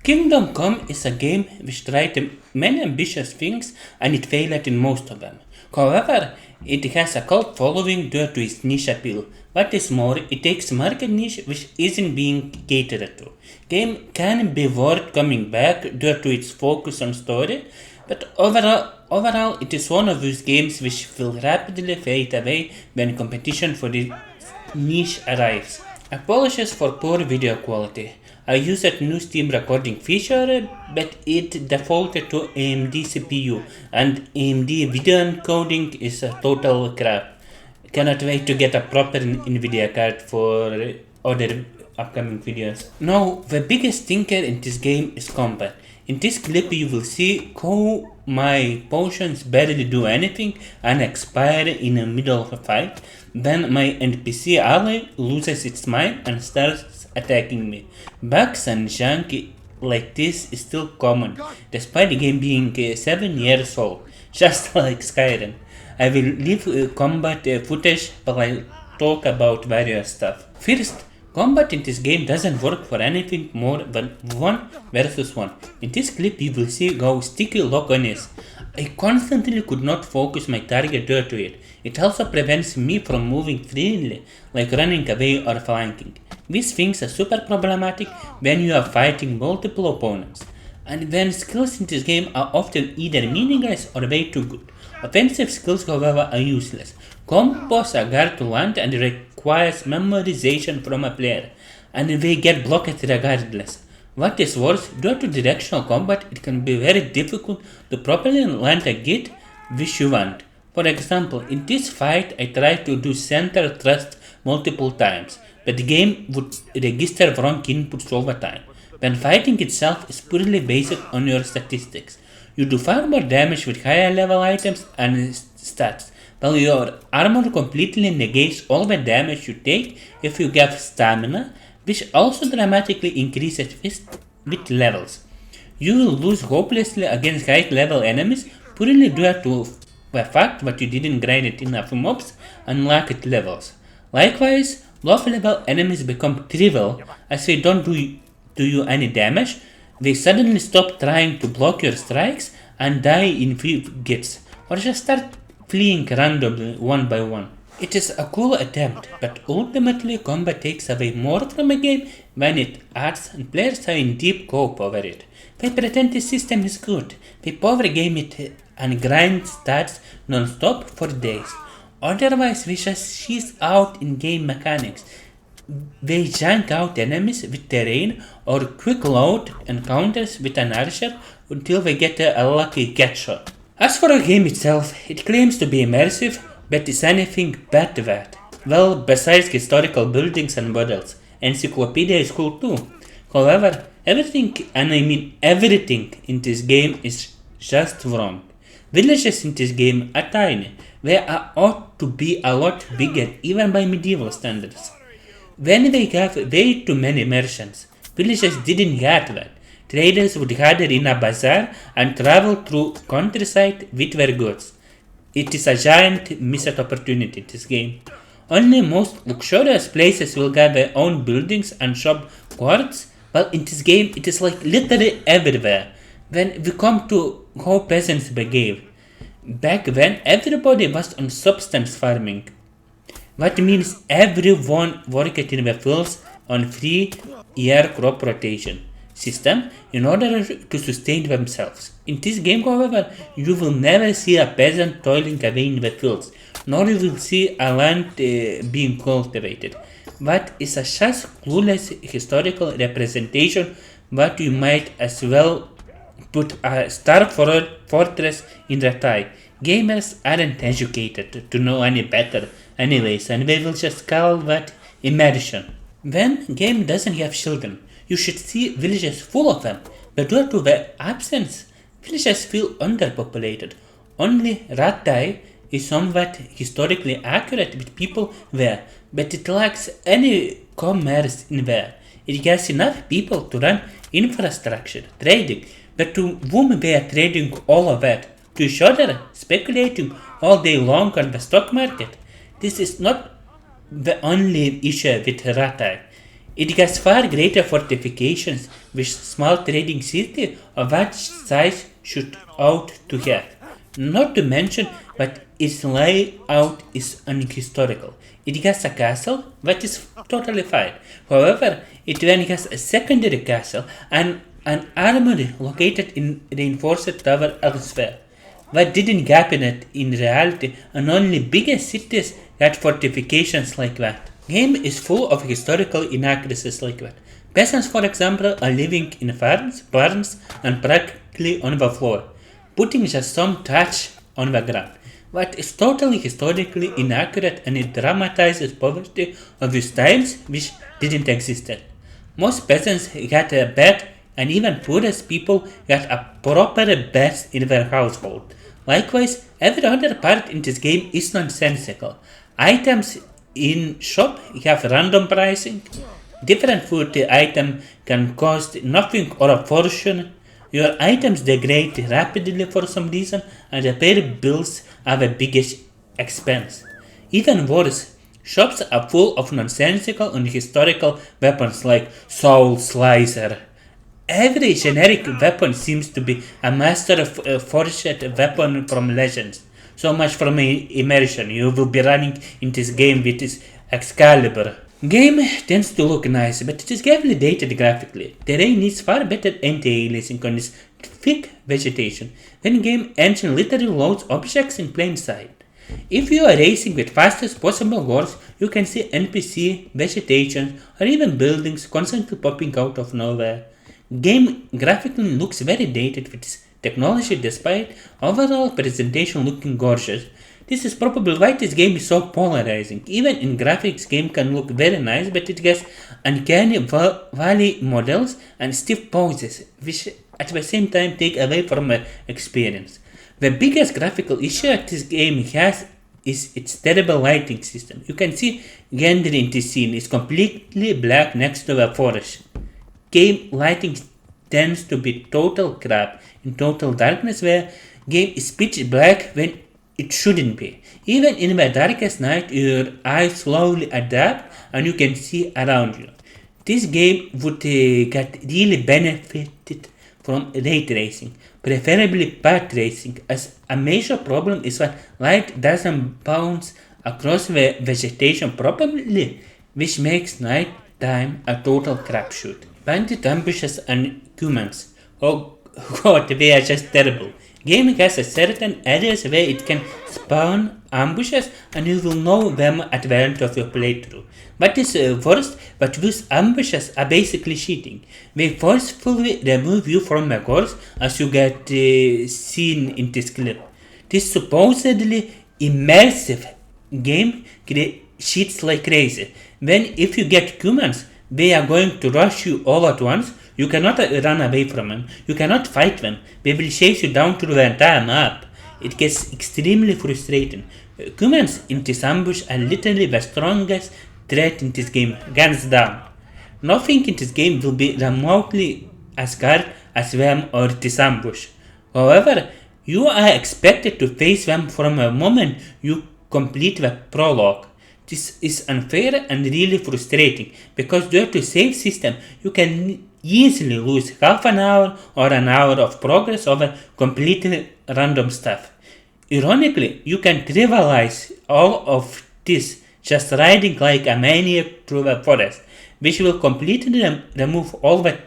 Kingdom Come is a game which tried many ambitious things and it failed in most of them. However, it has a cult following due to its niche appeal. What is more, it takes market niche which isn't being catered to. Game can be worth coming back due to its focus on story, but overall it is one of those games which will rapidly fade away when competition for this niche arrives. Apologies for poor video quality. I used a new Steam recording feature, but it defaulted to AMD CPU, and AMD video encoding is a total crap. Cannot wait to get a proper Nvidia card for other upcoming videos. Now, the biggest stinker in this game is combat. In this clip you will see how my potions barely do anything and expire in the middle of a fight. Then my NPC ally loses its mind and starts attacking me. Bugs and junk like this is still common, despite the game being 7 years old, just like Skyrim. I will leave combat footage, but I'll talk about various stuff. First, combat in this game doesn't work for anything more than 1 versus 1. In this clip you will see how sticky lock-on is. I constantly could not focus my target due to it. It also prevents me from moving freely, like running away or flanking. These things are super problematic when you are fighting multiple opponents, and when skills in this game are often either meaningless or way too good. Offensive skills, however, are useless. Combos are hard to land and requires memorization from a player, and they get blocked regardless. What is worse, due to directional combat, it can be very difficult to properly land a hit which you want. For example, in this fight I tried to do center thrust multiple times, but the game would register wrong inputs over time. When fighting itself is purely based on your statistics. You do far more damage with higher level items and stats, while your armor completely negates all the damage you take if you have stamina, which also dramatically increases with levels. You will lose hopelessly against high level enemies purely due to the fact that you didn't grind it enough mobs and lacked levels. Likewise, low level enemies become trivial as they don't do you any damage. They suddenly stop trying to block your strikes and die in few hits, or just start fleeing randomly one by one. It is a cool attempt, but ultimately combat takes away more from a game when it adds and players are in deep cope over it. They pretend the system is good, they power game it and grind stats non-stop for days. Otherwise we just cheese out in-game mechanics. They jank out enemies with terrain or quick load encounters with an archer until they get a lucky catshot. As for the game itself, it claims to be immersive, but is anything but that. Well, besides historical buildings and models, encyclopedia is cool too. However, everything, and I mean everything in this game is just wrong. Villages in this game are tiny. They ought to be a lot bigger even by medieval standards. When they have way too many merchants, villages didn't have that. Traders would gather in a bazaar and travel through countryside with their goods. It is a giant missed opportunity in this game. Only most luxurious places will have their own buildings and shop courts, while in this game it is like literally everywhere. When we come to how peasants behave, back then everybody was on substance farming. What means everyone worked in the fields on 3-year crop rotation system in order to sustain themselves. In this game, however, you will never see a peasant toiling away in the fields, nor you will see a land being cultivated. What is a just clueless historical representation that you might as well put a star fortress in the tie. Gamers aren't educated to know any better anyways, and they will just call that immersion. When game doesn't have children, you should see villages full of them, but due to their absence, villages feel underpopulated. Only Ratai is somewhat historically accurate with people there, but it lacks any commerce in there. It has enough people to run infrastructure, trading, but to whom they are trading all of that? To each other, speculating all day long on the stock market. This is not the only issue with Ratai. It has far greater fortifications with small trading city of what size should ought to have. Not to mention that its layout is unhistorical. It has a castle that is totally fine. However, it then has a secondary castle and an armory located in reinforced tower elsewhere. What didn't happen in reality, and only bigger cities had fortifications like that. Game is full of historical inaccuracies like that. Peasants, for example, are living in farms, barns, and practically on the floor, putting just some touch on the ground. What is totally historically inaccurate and it dramatizes poverty of these times which didn't exist yet. Most peasants had a bed and even poorest people had a proper bed in their household. Likewise, every other part in this game is nonsensical. Items in shop have random pricing. Different food item can cost nothing or a fortune. Your items degrade rapidly for some reason and repair bills are the biggest expense. Even worse, shops are full of nonsensical and historical weapons like Soul Slicer. Every generic weapon seems to be a master of forged weapon from legends. So much for my immersion. You will be running in this game with this Excalibur. Game tends to look nice, but it is heavily dated graphically. Terrain needs far better anti-aliasing on this thick vegetation. When game engine literally loads objects in plain sight. If you are racing with fastest possible course, you can see NPC, vegetation, or even buildings constantly popping out of nowhere. Game graphically looks very dated with its technology despite overall presentation looking gorgeous. This is probably why this game is so polarizing. Even in graphics, game can look very nice, but it has uncanny valley models and stiff poses, which at the same time take away from the experience. The biggest graphical issue that this game has is its terrible lighting system. You can see Gendry in this scene is completely black next to the forest. Game lighting tends to be total crap in total darkness where game is pitch black when it shouldn't be. Even in the darkest night your eyes slowly adapt and you can see around you. This game would get really benefited from ray tracing, preferably path tracing, as a major problem is that light doesn't bounce across the vegetation properly, which makes nighttime a total crapshoot. Bandit ambushes and humans. Oh god, they are just terrible. Game has a certain areas where it can spawn ambushes and you will know them at the end of your playthrough. What is worst, but these ambushes are basically cheating. They forcefully remove you from the course as you get seen in this clip. This supposedly immersive game cheats like crazy. When if you get humans, they are going to rush you all at once. You cannot run away from them. You cannot fight them. They will chase you down through the entire map. It gets extremely frustrating. Humans in this ambush are literally the strongest threat in this game, hands down. Nothing in this game will be remotely as hard as them or this ambush. However, you are expected to face them from the moment you complete the prologue. This is unfair and really frustrating because due to save system you can easily lose half an hour or an hour of progress over completely random stuff. Ironically, you can trivialize all of this just riding like a maniac through the forest, which will completely remove all the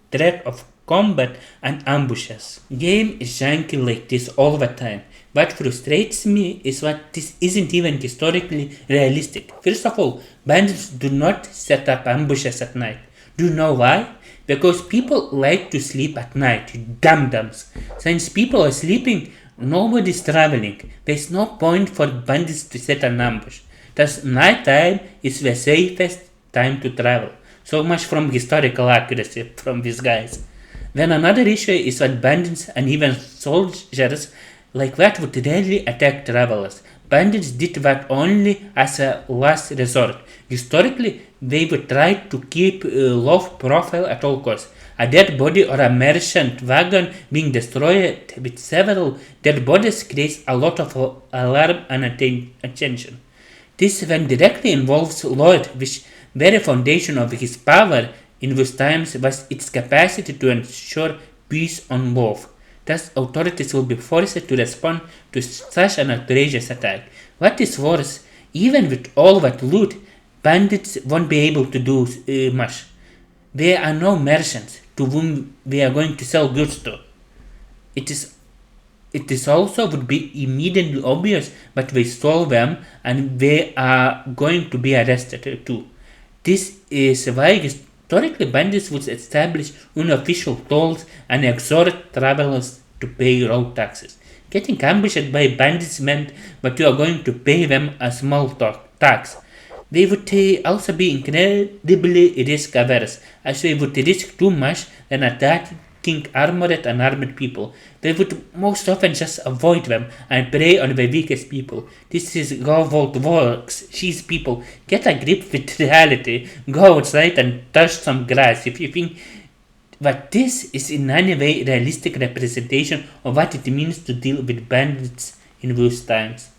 threat of combat and ambushes. Game is janky like this all the time. What frustrates me is that this isn't even historically realistic. First of all, bandits do not set up ambushes at night. Do you know why? Because people like to sleep at night, you dum-dums. Since people are sleeping, nobody's traveling. There's no point for bandits to set an ambush. Thus, nighttime is the safest time to travel. So much from historical accuracy from these guys. Then another issue is that bandits and even soldiers like that would rarely attack travelers. Bandits did that only as a last resort. Historically, they would try to keep low profile at all costs. A dead body or a merchant wagon being destroyed with several dead bodies creates a lot of alarm and attention. This then directly involves loot, which Very foundation of his power in those times was its capacity to ensure peace on both. Thus, authorities will be forced to respond to such an outrageous attack. What is worse, even with all that loot, bandits won't be able to do much. There are no merchants to whom we are going to sell goods to. It is it is also would be immediately obvious that they stole them and they are going to be arrested too. This is why historically bandits would establish unofficial tolls and exhort travelers to pay road taxes. Getting ambushed by bandits meant that you are going to pay them a small tax. They would also be incredibly risk averse, as they would risk too much than attacking armored and armed people. They would most often just avoid them and prey on the weakest people. This is how Volt works. These people get a grip with reality, go outside and touch some grass. If you think that this is in any way realistic representation of what it means to deal with bandits in those times.